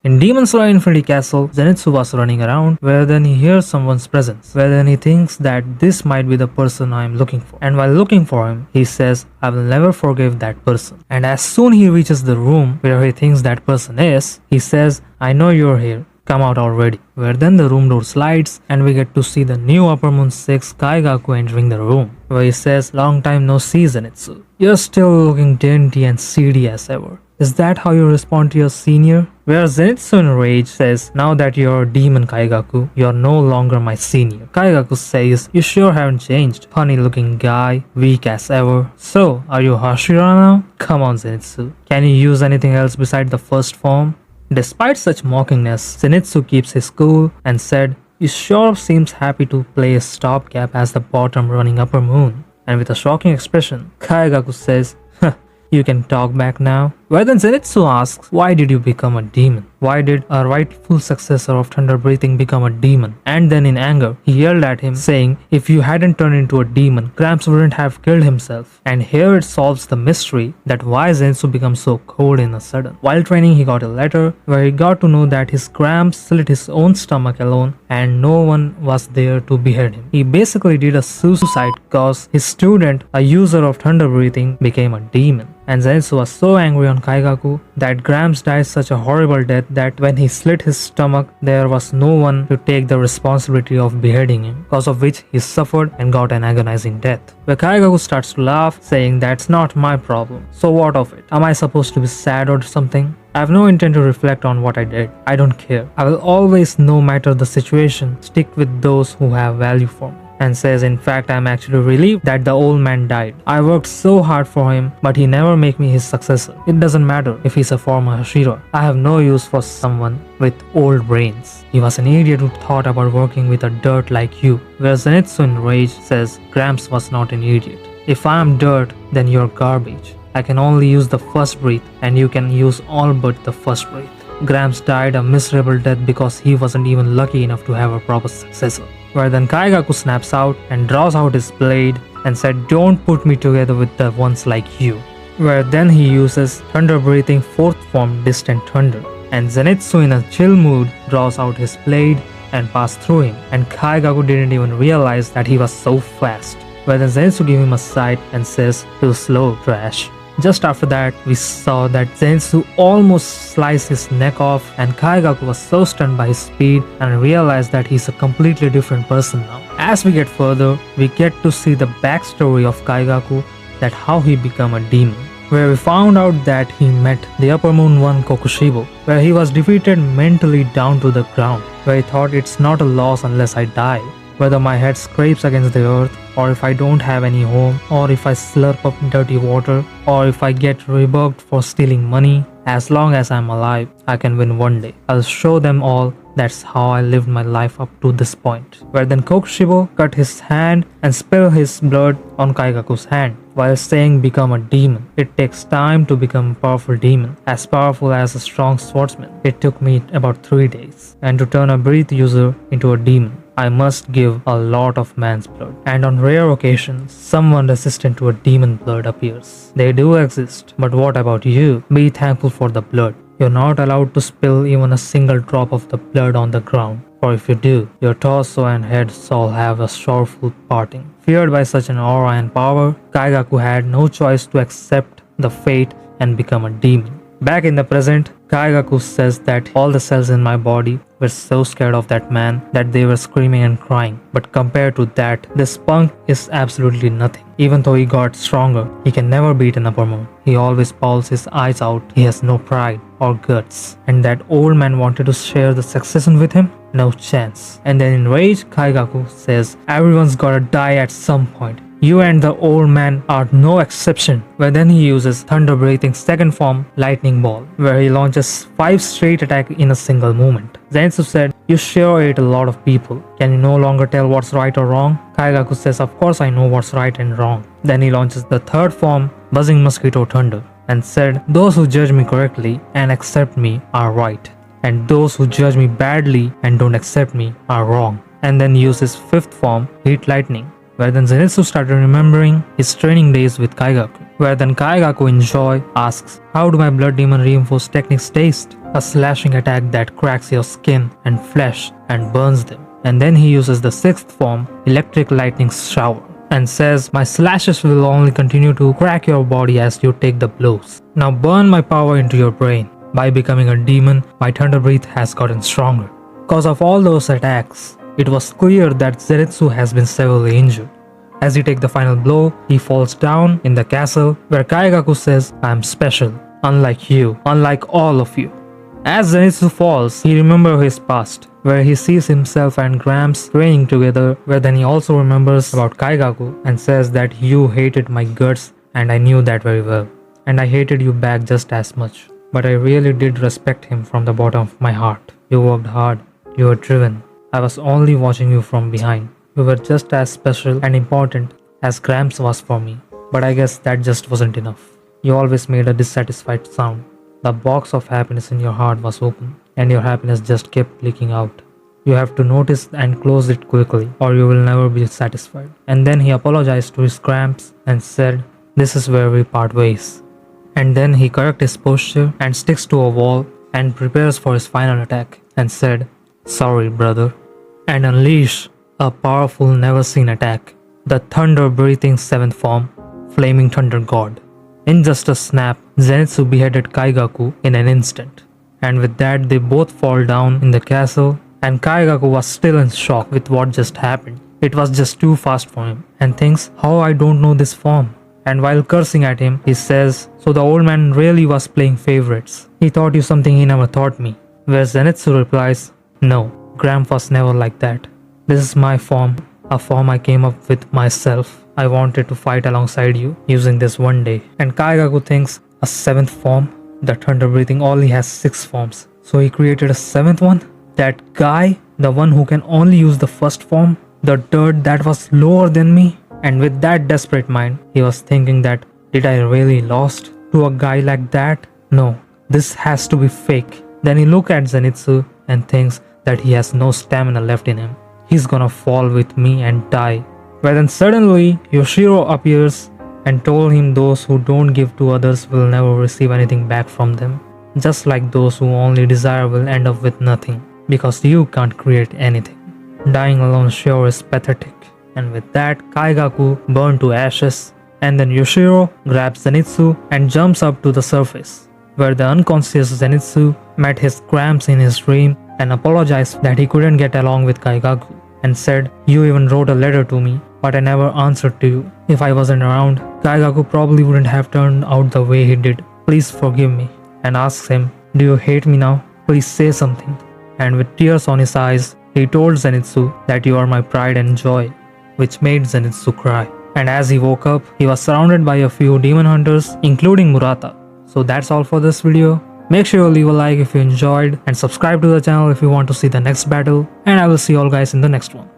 In Demon Slayer Infinity Castle, Zenitsu was running around where then he hears someone's presence, where then he thinks that this might be the person I am looking for. And while looking for him, he says, I will never forgive that person. And as soon he reaches the room where he thinks that person is, he says, I know you're here. Come out already. Where then the room door slides and we get to see the new Upper Moon 6 Kaigaku entering the room, where he says, long time no see, Zenitsu. You're still looking dainty and seedy as ever. Is that how you respond to your senior? Where Zenitsu in rage says, now that you're a demon Kaigaku, you're no longer my senior. Kaigaku says, you sure haven't changed. Funny looking guy, weak as ever. So, are you Hashira now? Come on Zenitsu. Can you use anything else beside the first form? Despite such mockingness, Zenitsu keeps his cool and said, he sure seems happy to play a stopgap as the bottom running Upper Moon. And with a shocking expression, Kaigaku says, you can talk back now. Where then Zenitsu asks, why did you become a demon? Why did a rightful successor of Thunder Breathing become a demon? And then in anger, he yelled at him, saying, if you hadn't turned into a demon, Gramps wouldn't have killed himself. And here it solves the mystery that why Zenitsu becomes so cold in a sudden. While training, he got a letter where he got to know that his Gramps slit his own stomach alone and no one was there to behead him. He basically did a suicide cause his student, a user of Thunder Breathing, became a demon. And Zenitsu was so angry on Kaigaku that Gramps died such a horrible death that when he slit his stomach, there was no one to take the responsibility of beheading him, cause of which he suffered and got an agonizing death. Where Kaigaku starts to laugh, saying that's not my problem. So what of it? Am I supposed to be sad or something? I have no intent to reflect on what I did. I don't care. I will always, no matter the situation, stick with those who have value for me. And says, in fact, I'm actually relieved that the old man died. I worked so hard for him, but he never made me his successor. It doesn't matter if he's a former Hashira. I have no use for someone with old brains. He was an idiot who thought about working with a dirt like you. Whereas Zenitsu in rage says, Gramps was not an idiot. If I am dirt, then you're garbage. I can only use the first breath, and you can use all but the first breath. Gramps died a miserable death because he wasn't even lucky enough to have a proper successor. Where then Kaigaku snaps out and draws out his blade and said, don't put me together with the ones like you. Where then he uses Thunder Breathing 4th form Distant Thunder. And Zenitsu in a chill mood draws out his blade and passes through him. And Kaigaku didn't even realize that he was so fast. Where then Zenitsu gives him a sight and says, too slow, trash. Just after that, we saw that Zenitsu almost sliced his neck off and Kaigaku was so stunned by his speed and realized that he's a completely different person now. As we get further, we get to see the backstory of Kaigaku, that how he became a demon. Where we found out that he met the Upper Moon 1 Kokushibo, where he was defeated mentally down to the ground, where he thought it's not a loss unless I die. Whether my head scrapes against the earth, or if I don't have any home, or if I slurp up dirty water, or if I get rebugged for stealing money, as long as I'm alive, I can win one day. I'll show them all that's how I lived my life up to this point. Where then Kokushibo cut his hand and spilled his blood on Kaigaku's hand, while saying become a demon. It takes time to become a powerful demon, as powerful as a strong swordsman. It took me about 3 days. And to turn a breath user into a demon, I must give a lot of man's blood. And on rare occasions, someone resistant to a demon blood appears. They do exist, but what about you? Be thankful for the blood. You're not allowed to spill even a single drop of the blood on the ground. For if you do, your torso and head all have a sorrowful parting. Feared by such an aura and power, Kaigaku had no choice to accept the fate and become a demon. Back in the present, Kaigaku says that all the cells in my body were so scared of that man that they were screaming and crying. But compared to that, this punk is absolutely nothing. Even though he got stronger, he can never beat an Upper Moon. He always bawls his eyes out. He has no pride or guts. And that old man wanted to share the succession with him? No chance. And then in rage, Kaigaku says, everyone's gotta die at some point. You and the old man are no exception. Where then he uses Thunder Breathing 2nd form Lightning Ball, where he launches 5 straight attacks in a single movement. Zenitsu said, you sure ate a lot of people. Can you no longer tell what's right or wrong? Kaigaku says, of course I know what's right and wrong. Then he launches the 3rd form Buzzing Mosquito Thunder and said, those who judge me correctly and accept me are right, and those who judge me badly and don't accept me are wrong. And then uses 5th form Heat Lightning, where then Zenitsu started remembering his training days with Kaigaku, where then Kaigaku in joy asks, how do my blood demon reinforced techniques taste? A slashing attack that cracks your skin and flesh and burns them. And then he uses the 6th form, Electric Lightning Shower, and says, my slashes will only continue to crack your body as you take the blows. Now burn my power into your brain. By becoming a demon, my thunder breath has gotten stronger. Because of all those attacks, it was clear that Zenitsu has been severely injured. As he takes the final blow, he falls down in the castle where Kaigaku says, I am special, unlike you, unlike all of you. As Zenitsu falls, he remembers his past, where he sees himself and Gramps training together, where then he also remembers about Kaigaku and says that you hated my guts and I knew that very well. And I hated you back just as much. But I really did respect him from the bottom of my heart. You worked hard, you were driven. I was only watching you from behind. You were just as special and important as Gramps was for me. But I guess that just wasn't enough. You always made a dissatisfied sound. The box of happiness in your heart was open, and your happiness just kept leaking out. You have to notice and close it quickly, or you will never be satisfied. And then he apologized to his Gramps and said, this is where we part ways. And then he corrected his posture and sticks to a wall and prepares for his final attack and said, sorry brother, and unleash a powerful never seen attack, the thunder breathing 7th form, Flaming Thunder God. In just a snap, Zenitsu beheaded Kaigaku in an instant. And with that they both fall down in the castle, and Kaigaku was still in shock with what just happened. It was just too fast for him and thinks, how I don't know this form. And while cursing at him, he says, so the old man really was playing favorites. He taught you something he never taught me. Where Zenitsu replies, no, Gram was never like that. This is my form, a form I came up with myself. I wanted to fight alongside you using this one day. And Kaigaku thinks, a 7th form? The thunder breathing only has 6 forms. So he created a 7th one? That guy, the one who can only use the 1st form? The dirt that was lower than me? And with that desperate mind, he was thinking that, did I really lost to a guy like that? No, this has to be fake. Then he looks at Zenitsu and thinks that he has no stamina left in him. He's gonna fall with me and die. But then suddenly, Yoshiro appears and told him those who don't give to others will never receive anything back from them. Just like those who only desire will end up with nothing, because you can't create anything. Dying alone sure is pathetic. And with that, Kaigaku burned to ashes, and then Yoshiro grabs Zenitsu and jumps up to the surface, where the unconscious Zenitsu met his Gramps in his dream and apologized that he couldn't get along with Kaigaku, and said, you even wrote a letter to me, but I never answered to you. If I wasn't around, Kaigaku probably wouldn't have turned out the way he did. Please forgive me. And asks him, do you hate me now? Please say something. And with tears on his eyes, he told Zenitsu that you are my pride and joy, which made Zenitsu cry. And as he woke up, he was surrounded by a few demon hunters, including Murata. So that's all for this video. Make sure you leave a like if you enjoyed and subscribe to the channel if you want to see the next battle, and I will see you all guys in the next one.